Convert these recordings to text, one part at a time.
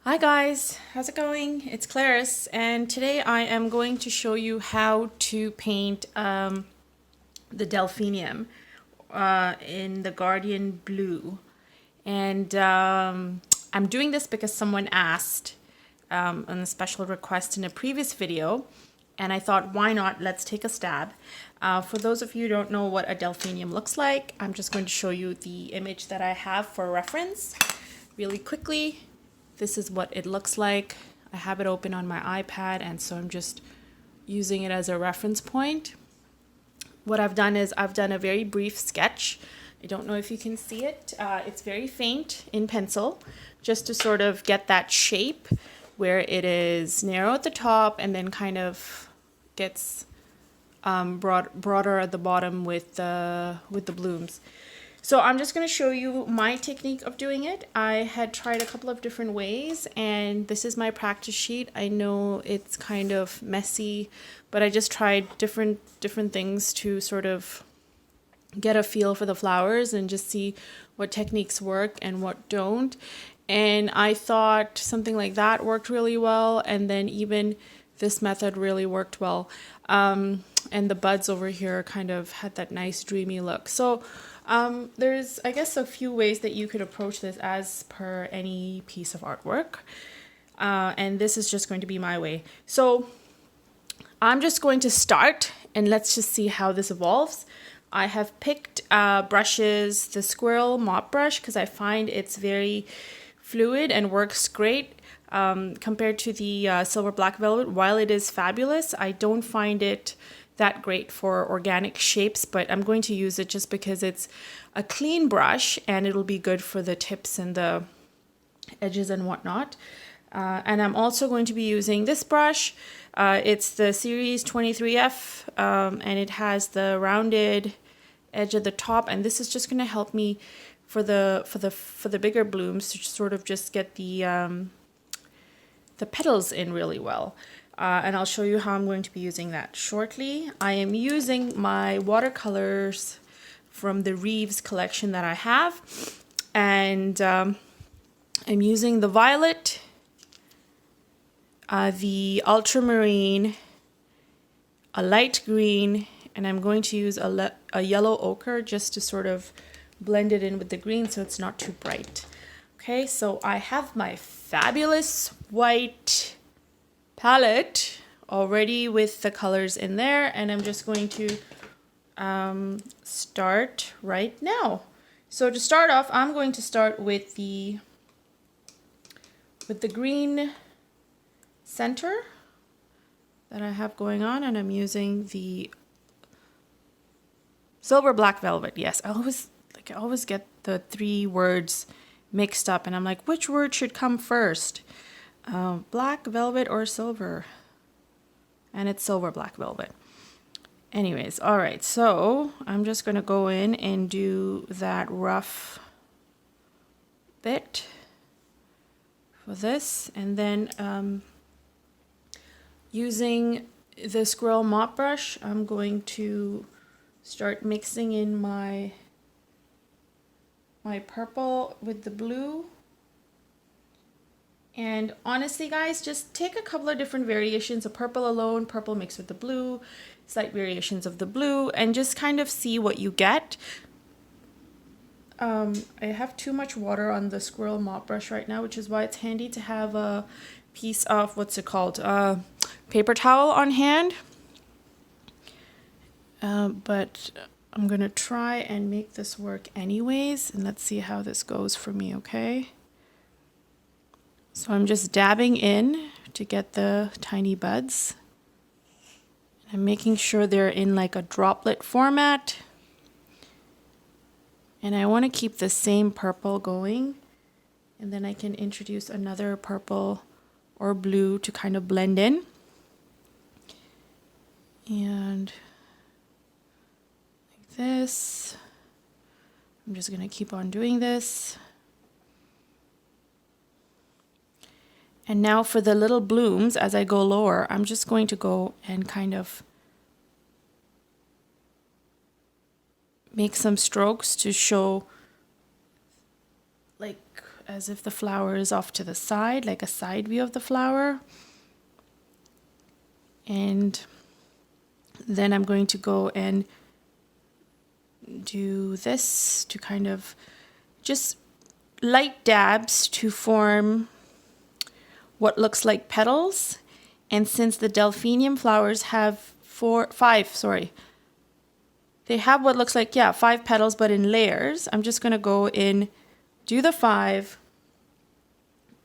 Hi guys, how's it going? It's Clarice, and today I am going to show you how to paint the Delphinium in the Guardian Blue. And I'm doing this because someone asked on a special request in a previous video, and I thought, why not? Let's take a stab. For those of you who don't know what a Delphinium looks like, I'm just going to show you the image that I have for reference really quickly. This is what it looks like. I have it open on my iPad, and so I'm just using it as a reference point. What I've done is I've done a very brief sketch. I don't know if you can see it. It's very faint in pencil, just to sort of get that shape where it is narrow at the top and then kind of gets broader at the bottom with the blooms. So I'm just going to show you my technique of doing it. I had tried a couple of different ways, and this is my practice sheet. I know it's kind of messy, but I just tried different things to sort of get a feel for the flowers and just see what techniques work and what don't. And I thought something like that worked really well, and then even this method really worked well. And the buds over here kind of had that nice dreamy look. So there's, I guess, a few ways that you could approach this as per any piece of artwork. And this is just going to be my way. So I'm just going to start, and let's just see how this evolves. I have picked brushes, the Squirrel mop brush, because I find it's very fluid and works great compared to the Silver Black Velvet. While it is fabulous, I don't find it that great for organic shapes, but I'm going to use it just because it's a clean brush and it'll be good for the tips and the edges and whatnot. And I'm also going to be using this brush. It's the series 23F, and it has the rounded edge at the top, and this is just going to help me for the bigger blooms to sort of just get the petals in really well. And I'll show you how I'm going to be using that shortly. I am using my watercolors from the Reeves collection that I have. And I'm using the violet, the ultramarine, a light green, and I'm going to use a yellow ochre just to sort of blend it in with the green so it's not too bright. Okay, so I have my fabulous white palette already with the colors in there, and I'm just going to start right now. So to start off, I'm going to start with the green center that I have going on, and I'm using the Silver Black Velvet. Yes, I always get the three words mixed up, and I'm like, which word should come first? Black velvet or silver? And it's Silver Black Velvet. Anyways, all right, so I'm just going to go in and do that rough bit for this, and then using the Squirrel mop brush, I'm going to start mixing in my purple with the blue. And honestly, guys, just take a couple of different variations of purple alone, purple mixed with the blue, slight variations of the blue, and just kind of see what you get. I have too much water on the Squirrel mop brush right now, which is why it's handy to have a piece of, what's it called, paper towel on hand. But I'm going to try and make this work anyways, and let's see how this goes for me, okay? So I'm just dabbing in to get the tiny buds. I'm making sure they're in like a droplet format. And I want to keep the same purple going. And then I can introduce another purple or blue to kind of blend in. And like this. I'm just going to keep on doing this. And now for the little blooms, as I go lower, I'm just going to go and kind of make some strokes to show like as if the flower is off to the side, like a side view of the flower. And then I'm going to go and do this to kind of just light dabs to form what looks like petals. And since the delphinium flowers have they have what looks like, 5 petals, but in layers, I'm just going to go in, do the 5,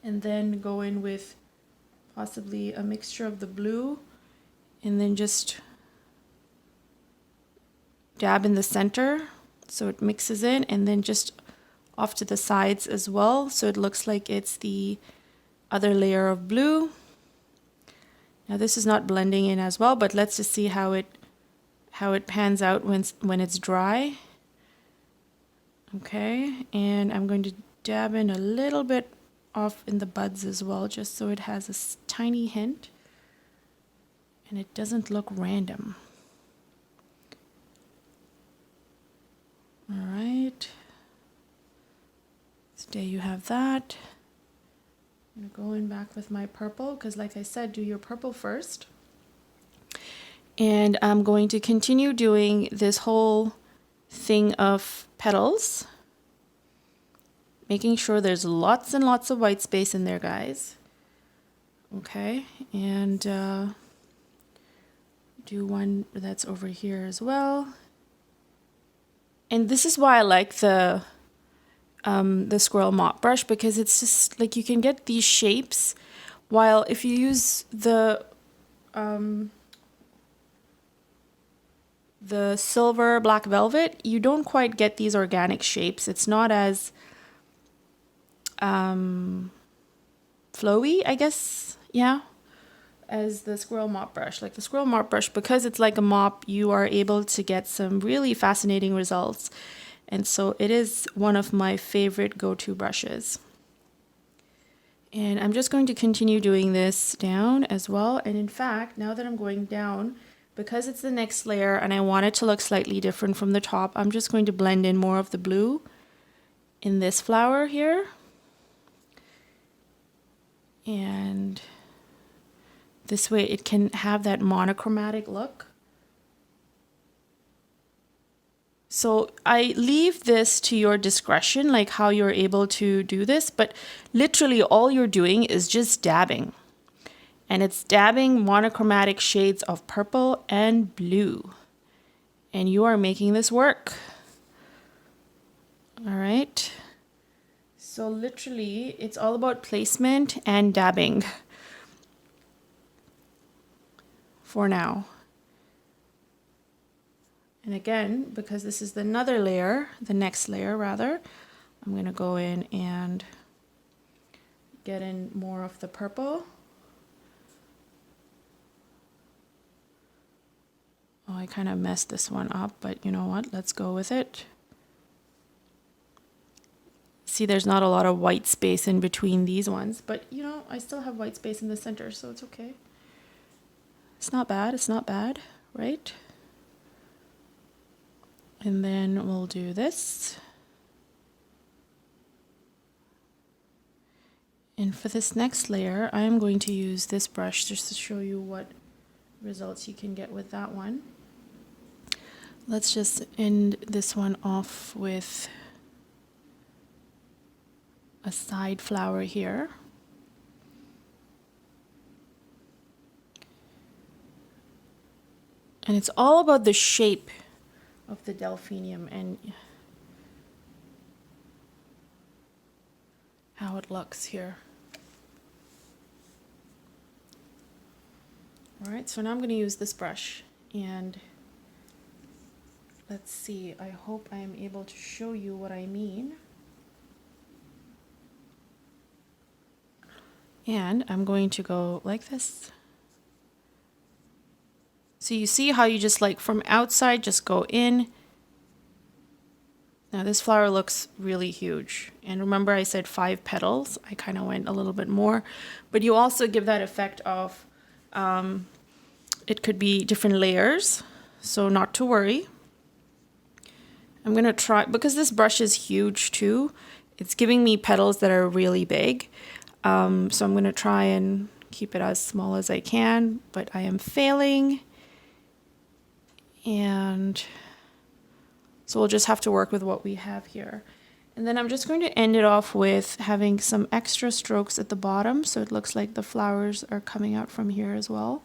and then go in with possibly a mixture of the blue, and then just dab in the center so it mixes in, and then just off to the sides as well, so it looks like it's the other layer of blue. Now this is not blending in as well, but let's just see how it pans out when it's dry. Okay, and I'm going to dab in a little bit off in the buds as well, just so it has a tiny hint and it doesn't look random. All right, so there you have that. I'm going back with my purple because, like I said, do your purple first. And I'm going to continue doing this whole thing of petals, making sure there's lots and lots of white space in there, guys. Okay, and do one that's over here as well. And this is why I like the Squirrel mop brush, because it's just like you can get these shapes, while if you use the silver black velvet, you don't quite get these organic shapes. It's not as flowy, I guess, as the Squirrel mop brush. Like the Squirrel mop brush, because it's like a mop, you are able to get some really fascinating results. And so it is one of my favorite go-to brushes. And I'm just going to continue doing this down as well. And in fact, now that I'm going down, because it's the next layer and I want it to look slightly different from the top, I'm just going to blend in more of the blue in this flower here. And this way it can have that monochromatic look. So I leave this to your discretion, like how you're able to do this, but literally all you're doing is just dabbing. And it's dabbing monochromatic shades of purple and blue. And you are making this work. All right. So literally, it's all about placement and dabbing for now. And again, because this is another layer, the next layer rather, I'm going to go in and get in more of the purple. Oh, I kind of messed this one up, but you know what? Let's go with it. See, there's not a lot of white space in between these ones, but you know, I still have white space in the center, so it's okay. It's not bad, right? And then we'll do this. And for this next layer, I'm going to use this brush just to show you what results you can get with that one. Let's just end this one off with a side flower here. And it's all about the shape of the delphinium and how it looks here. All right, so now I'm going to use this brush, and let's see, I hope I am able to show you what I mean. And I'm going to go like this. So you see how you just like from outside just go in. Now this flower looks really huge. And remember I said 5 petals. I kind of went a little bit more. But you also give that effect of, it could be different layers. So not to worry. I'm going to try, because this brush is huge too, it's giving me petals that are really big. So I'm going to try and keep it as small as I can, but I am failing. And so we'll just have to work with what we have here. And then I'm just going to end it off with having some extra strokes at the bottom, so it looks like the flowers are coming out from here as well.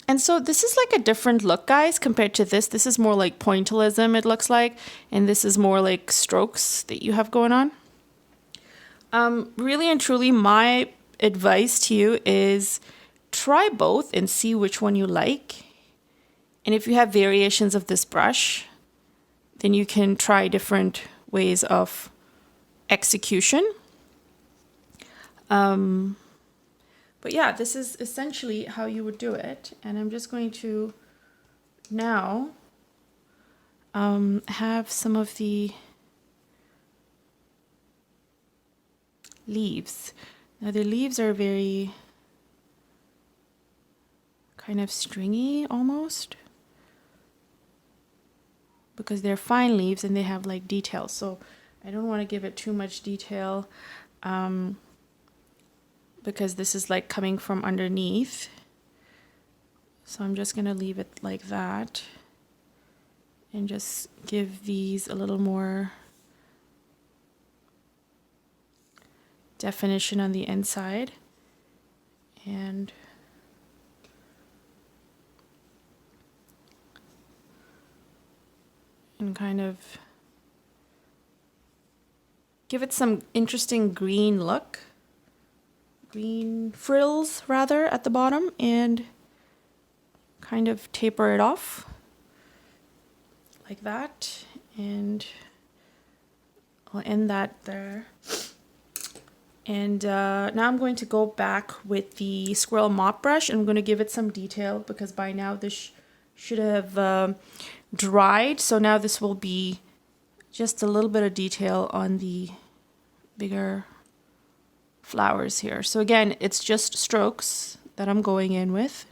And so this is like a different look, guys, compared to this. This is more like pointillism, it looks like, and this is more like strokes that you have going on. Really and truly, my advice to you is try both and see which one you like. And if you have variations of this brush, then you can try different ways of execution. But yeah, this is essentially how you would do it. And I'm just going to now have some of the leaves. Now the leaves are very kind of stringy almost, because they're fine leaves and they have like details. So I don't want to give it too much detail because this is like coming from underneath. So I'm just going to leave it like that and just give these a little more definition on the inside. And kind of give it some interesting green look, green frills rather at the bottom, and kind of taper it off like that. And I'll end that there. And now I'm going to go back with the Squirrel mop brush, and I'm going to give it some detail because by now this should have dried. So now this will be just a little bit of detail on the bigger flowers here. So again, it's just strokes that I'm going in with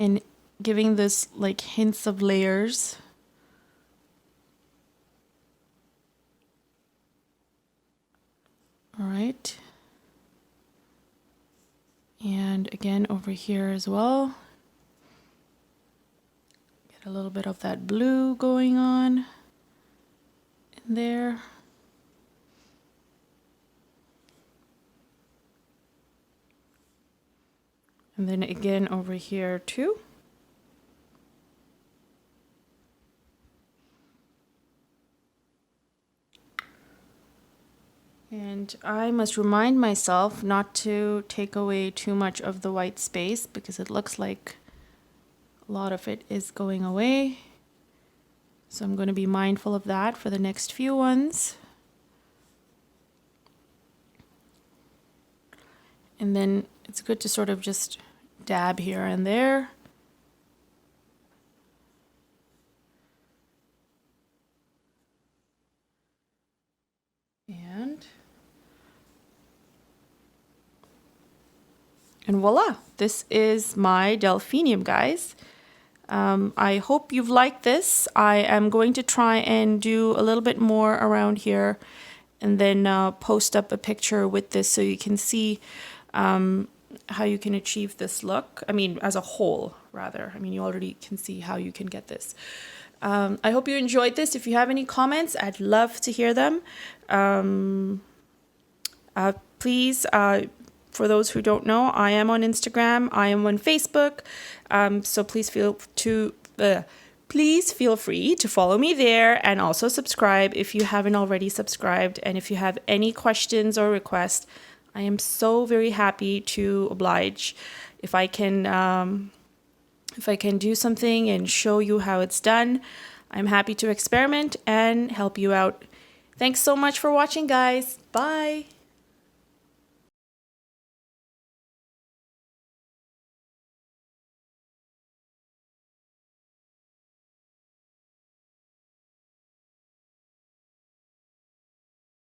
and giving this like hints of layers. All right. And again over here as well. A little bit of that blue going on in there. And then again over here too. And I must remind myself not to take away too much of the white space because it looks like a lot of it is going away. So I'm going to be mindful of that for the next few ones. And then it's good to sort of just dab here and there. And voila, this is my delphinium, guys. I hope you've liked this. I am going to try and do a little bit more around here and then post up a picture with this so you can see how you can achieve this look. I mean, as a whole, rather. I mean, you already can see how you can get this. I hope you enjoyed this. If you have any comments, I'd love to hear them. Please, for those who don't know, I am on Instagram. I am on Facebook. So please feel free to follow me there and also subscribe if you haven't already subscribed. And if you have any questions or requests, I am so very happy to oblige. If I can do something and show you how it's done, I'm happy to experiment and help you out. Thanks so much for watching, guys. Bye.